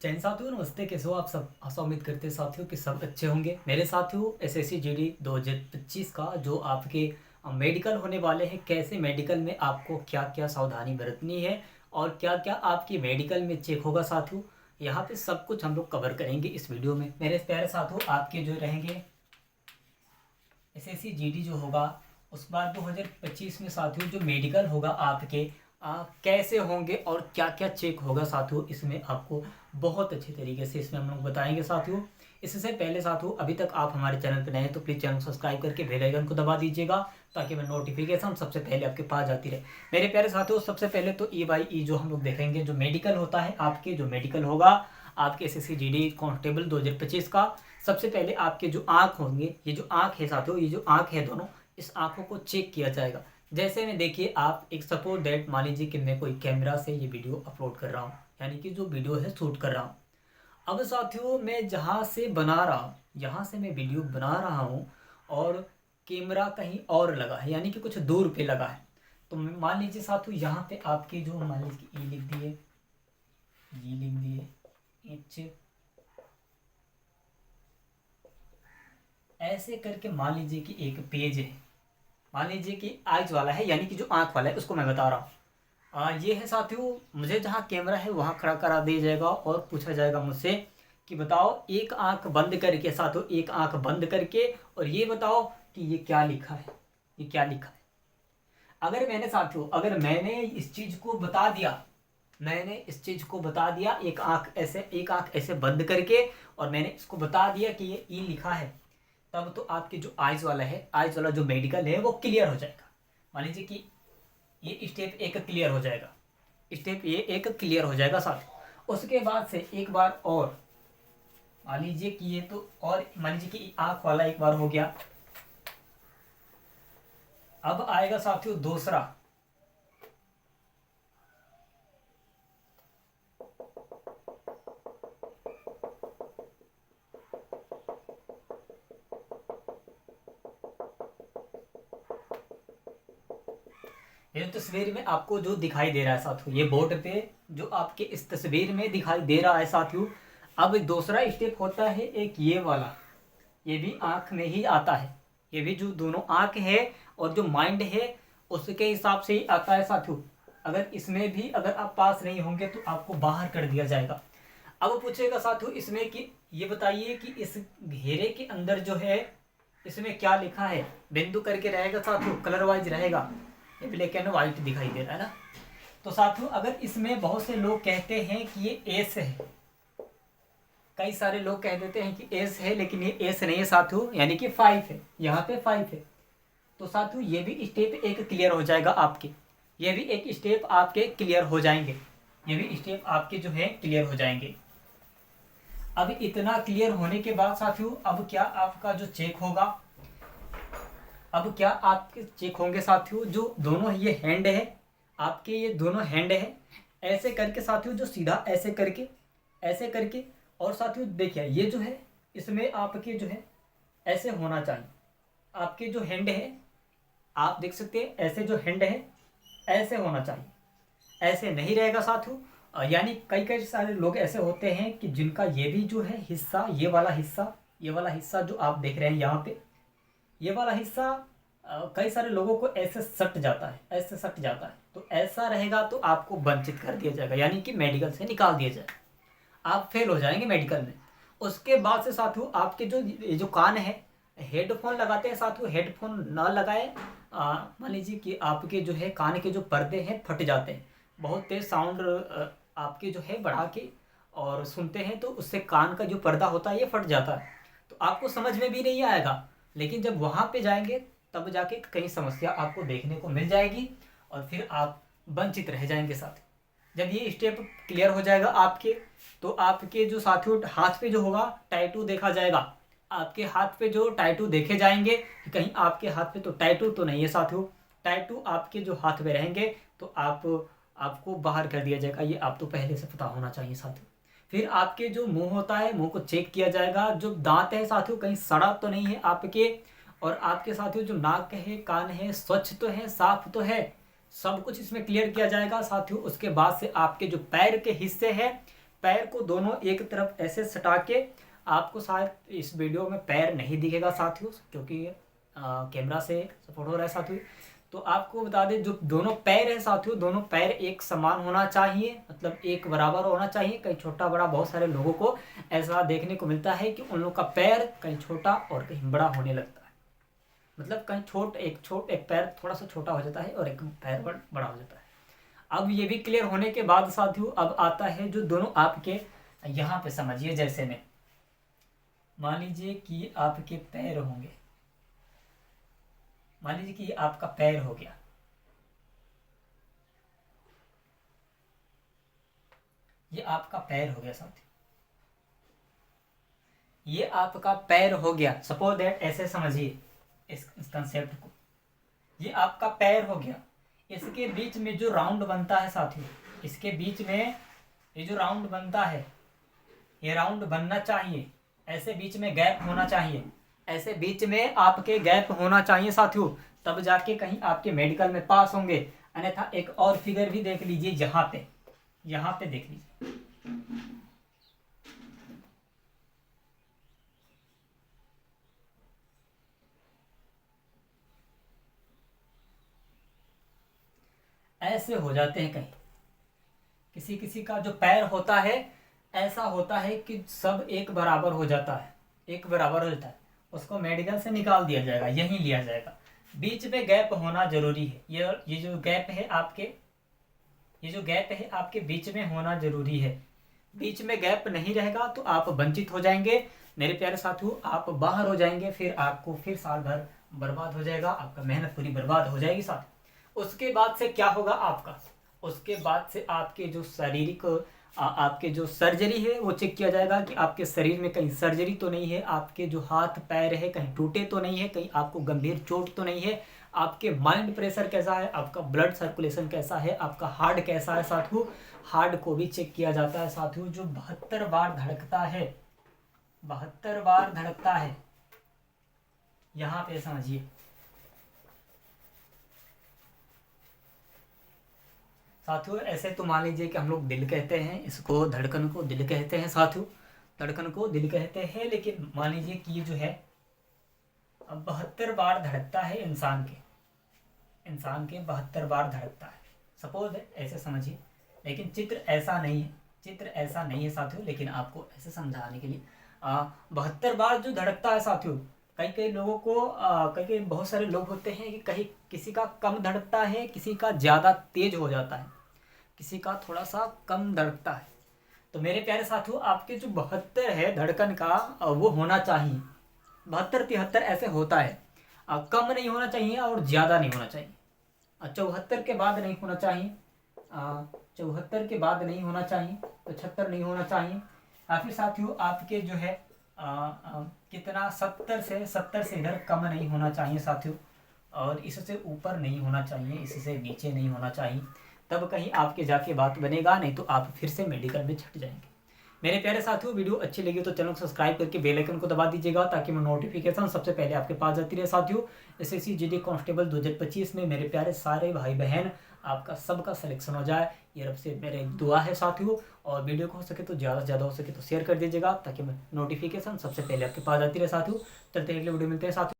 जैन साथियों, नमस्ते। कैसे हो आप सब? आशा उम्मीद करते हैं साथियों कि सब अच्छे होंगे। मेरे साथियों, एसएससी जीडी 2025 का जो आपके मेडिकल होने वाले हैं, कैसे मेडिकल में आपको क्या क्या सावधानी बरतनी है और क्या क्या आपकी मेडिकल में चेक होगा साथियों, यहाँ पे सब कुछ हम लोग कवर करेंगे इस वीडियो में। मेरे प्यारे साथियों, आपके जो रहेंगे एसएससी जीडी जो होगा उस बार 2025 में साथियों जो मेडिकल होगा आपके कैसे होंगे और क्या क्या चेक होगा साथियों, इसमें आपको बहुत अच्छे तरीके से इसमें हम लोग बताएंगे साथियों। इससे पहले साथियों, अभी तक आप हमारे चैनल पर नए हैं तो प्लीज़ चैनल को सब्सक्राइब करके बेल आइकन को दबा दीजिएगा ताकि मैं नोटिफिकेशन सबसे पहले आपके पास जाती रहे। मेरे प्यारे साथियों, सबसे पहले तो ई जो हम लोग देखेंगे, जो मेडिकल होता है आपके, जो मेडिकल होगा आपके एसएससी जीडी कांस्टेबल 2025 का। सबसे पहले आपके जो आँख होंगे, ये जो आँख है साथियों, ये जो आँख है दोनों, इस आँखों को चेक किया जाएगा। जैसे में देखिए, आप एक सपोज दैट मान लीजिए कि मैं कोई कैमरा से ये वीडियो अपलोड कर रहा हूँ, यानी कि जो वीडियो है शूट कर रहा हूँ। अब साथियों, मैं जहाँ से बना रहा हूँ, यहाँ से मैं वीडियो बना रहा हूँ और कैमरा कहीं और लगा है, यानी कि कुछ दूर पे लगा है। तो मान लीजिए साथियों, यहाँ पे आपके जो मान लीजिए ई लिख दिए, जी लिख दिए, एच, ऐसे करके मान लीजिए कि एक पेज है। मान लीजिए कि आइज वाला है, यानी कि जो आंख वाला है उसको मैं बता रहा हूँ। ये है साथियों, मुझे जहाँ कैमरा है वहाँ खड़ा करा दिया जाएगा और पूछा जाएगा मुझसे कि बताओ एक आंख बंद करके साथियों, एक आंख बंद करके और ये बताओ कि ये क्या लिखा है, ये क्या लिखा है। अगर मैंने साथियों, अगर मैंने इस चीज़ को बता दिया, मैंने इस चीज़ को बता दिया, एक आंख ऐसे बंद करके, और मैंने इसको बता दिया कि ये ई लिखा है, तब तो आपके जो आइज वाला है, आइज वाला जो मेडिकल है वो क्लियर हो जाएगा। मान लीजिए कि ये स्टेप एक क्लियर हो जाएगा, स्टेप ये एक क्लियर हो जाएगा साथ। उसके बाद से एक बार और मान लीजिए कि ये तो, और मान लीजिए कि आंख वाला एक बार हो गया। अब आएगा साथियों दूसरा। ये तस्वीर में आपको जो दिखाई दे रहा है साथियों, ये बोर्ड पे जो आपके इस तस्वीर में दिखाई दे रहा है साथियों। अब दूसरा स्टेप होता है एक ये वाला, ये भी आंख में ही आता है। ये भी जो दोनों आंख है और जो माइंड है उसके हिसाब से ही आता है साथियों। अगर इसमें भी अगर आप पास नहीं होंगे तो आपको बाहर कर दिया जाएगा। अब पूछेगा साथियों इसमें कि ये बताइए कि इस घेरे के अंदर जो है इसमें क्या लिखा है। बिंदु करके रहेगा साथियों, कलर वाइज रहेगा, ये ब्लैक एंड व्हाइट दिखाई दे रहा है ना। तो साथियों, अगर इसमें बहुत से लोग कहते हैं कि ये एस है, कई सारे लोग कह देते हैं कि एस है, लेकिन ये एस नहीं है साथियों, यानी कि 5 है, यहाँ पे 5 है। तो साथियों ये भी स्टेप एक क्लियर हो जाएगा आपके, ये भी एक स्टेप आपके क्लियर हो जाएंगे, ये भी स्टेप आपके जो है क्लियर हो जाएंगे। अब इतना क्लियर होने के बाद साथियों, अब क्या आपका जो चेक होगा, अब क्या आपके चेक होंगे साथियों, जो दोनों ये हैंड है आपके, ये दोनों हैंड है, ऐसे करके साथियों, जो सीधा ऐसे करके, ऐसे करके, और साथियों देखिए ये जो है इसमें आपके जो है ऐसे होना चाहिए। आपके जो हैंड है आप देख सकते हैं, ऐसे जो हैंड है ऐसे होना चाहिए, ऐसे नहीं रहेगा साथियों। यानी कई कई सारे लोग ऐसे होते हैं कि जिनका ये भी जो है हिस्सा, ये वाला हिस्सा, ये वाला हिस्सा जो आप देख रहे हैं यहाँ पे, ये वाला हिस्सा कई सारे लोगों को ऐसे सट जाता है, ऐसे सट जाता है। तो ऐसा रहेगा तो आपको वंचित कर दिया जाएगा, यानी कि मेडिकल से निकाल दिया जाएगा, आप फेल हो जाएंगे मेडिकल में। उसके बाद से साथियों आपके जो ये जो कान है, हेडफोन लगाते हैं साथियों, हेडफोन ना लगाए। मान लीजिए कि आपके जो है कान के जो पर्दे हैं फट जाते हैं, बहुत तेज साउंड आपके जो है बढ़ा के और सुनते हैं तो उससे कान का जो पर्दा होता है ये फट जाता है, तो आपको समझ में भी नहीं आएगा। लेकिन जब वहाँ पे जाएंगे तब जाके कई समस्या आपको देखने को मिल जाएगी और फिर आप वंचित रह जाएंगे साथ। जब ये स्टेप क्लियर हो जाएगा आपके, तो आपके जो साथियों हाथ पे जो होगा टैटू देखा जाएगा, आपके हाथ पे जो टैटू देखे जाएंगे कि कहीं आपके हाथ पे तो टैटू तो नहीं है साथियों। टैटू आपके जो हाथ पे रहेंगे तो आपको बाहर कर दिया जाएगा, ये आप तो पहले से पता होना चाहिए साथियों। फिर आपके जो मुंह होता है, मुंह को चेक किया जाएगा, जो दांत है साथियों कहीं सड़ा तो नहीं है आपके, और आपके साथियों जो नाक है, कान है, स्वच्छ तो है, साफ तो है, सब कुछ इसमें क्लियर किया जाएगा साथियों। उसके बाद से आपके जो पैर के हिस्से हैं, पैर को दोनों एक तरफ ऐसे सटा के, आपको शायद इस वीडियो में पैर नहीं दिखेगा साथियों, क्योंकि कैमरा से सपोर्ट हो रहा है साथियों। तो आपको बता दें, जो दोनों पैर है साथियों, दोनों पैर एक समान होना चाहिए, मतलब एक बराबर होना चाहिए। कहीं छोटा बड़ा, बहुत सारे लोगों को ऐसा देखने को मिलता है कि उन लोगों का पैर कहीं छोटा और कहीं बड़ा होने लगता है, मतलब कहीं एक पैर थोड़ा सा छोटा हो जाता है और एक पैर बड़ा हो जाता है। अब ये भी क्लियर होने के बाद साथियों, अब आता है जो दोनों आपके यहाँ पे समझिए, जैसे में मान लीजिए कि आपके पैर होंगे, मान लीजिए कि आपका पैर हो गया, ये आपका पैर हो गया साथियों, ये आपका पैर हो गया। सपोज दैट, ऐसे समझिए इस कंसेप्ट को, ये आपका पैर हो गया। इसके बीच में जो राउंड बनता है साथियों, इसके बीच में ये जो राउंड बनता है, ये राउंड बनना चाहिए, ऐसे बीच में गैप होना चाहिए, ऐसे बीच में आपके गैप होना चाहिए साथियों, तब जाके कहीं आपके मेडिकल में पास होंगे। अन्यथा एक और फिगर भी देख लीजिए, यहाँ पे देख लीजिए, ऐसे हो जाते हैं। कहीं किसी किसी का जो पैर होता है, ऐसा होता है कि सब एक बराबर हो जाता है, एक बराबर हो जाता है, उसको मेडिकल से निकाल दिया जाएगा, यहीं लिया जाएगा। बीच में गैप होना जरूरी है। ये जो गैप है आपके, ये जो गैप है आपके बीच में होना जरूरी है। बीच में गैप नहीं रहेगा तो आप वंचित हो जाएंगे मेरे प्यारे साथियों, आप बाहर हो जाएंगे, फिर आपको फिर साल भर बर्बाद हो जाएगा, आपका मेहनत पूरी बर्बाद हो जाएगी साथ। उसके बाद से क्या होगा आपका, उसके बाद से आपके जो शारीरिक आपके जो सर्जरी है वो चेक किया जाएगा कि आपके शरीर में कहीं सर्जरी तो नहीं है, आपके जो हाथ पैर है कहीं टूटे तो नहीं है, कहीं आपको गंभीर चोट तो नहीं है, आपके माइंड प्रेशर कैसा है, आपका ब्लड सर्कुलेशन कैसा है, आपका हार्ट कैसा है साथियों। हार्ट को भी चेक किया जाता है साथियों, जो 72 बार धड़कता है, 72 बार धड़कता है। यहाँ पे समझिए साथियों, ऐसे तो मान लीजिए कि हम लोग दिल कहते हैं इसको, धड़कन को दिल कहते हैं साथियों, धड़कन को दिल कहते हैं। लेकिन मान लीजिए कि ये जो है अब 72 बार धड़कता है इंसान के 72 बार धड़कता है, सपोज ऐसे समझिए। लेकिन चित्र ऐसा नहीं है साथियों, लेकिन आपको ऐसे समझाने के लिए 72 बार जो धड़कता है साथियों, कई लोगों को कई बहुत सारे लोग होते हैं कि कहीं किसी का कम धड़कता है, किसी का ज़्यादा तेज हो जाता है, किसी का थोड़ा सा कम धड़कता है। तो मेरे प्यारे साथियों, आपके जो 72 है धड़कन का वो होना चाहिए, 72-73 ऐसे होता है। कम नहीं होना चाहिए और ज़्यादा नहीं होना चाहिए। 74 के बाद नहीं होना चाहिए, 74 के बाद नहीं होना चाहिए, 75 नहीं होना चाहिए। फिर साथियों आपके जो है कितना 70 से इधर कम नहीं होना चाहिए साथियों, और इससे ऊपर नहीं होना चाहिए, इससे नीचे नहीं होना चाहिए, तब कहीं आपके जाके बात बनेगा, नहीं तो आप फिर से मेडिकल में छट जाएंगे। मेरे प्यारे साथियों, वीडियो अच्छी लगी तो चैनल को सब्सक्राइब करके बेल आइकन को दबा दीजिएगा, ताकि मैं नोटिफिकेशन सबसे पहले आपके पास जाती रहे साथियों। SSC GD कांस्टेबल 2025 में मेरे प्यारे सारे भाई बहन आपका सबका सिलेक्शन हो जाए, ये रब से मेरे दुआ है साथियों। और वीडियो को हो सके तो ज़्यादा से ज़्यादा हो सके तो शेयर कर दीजिएगा, ताकि मैं नोटिफिकेशन सबसे पहले आपके पास आती रहे साथियों। चलते हैं अगले वीडियो मिलते हैं साथियों।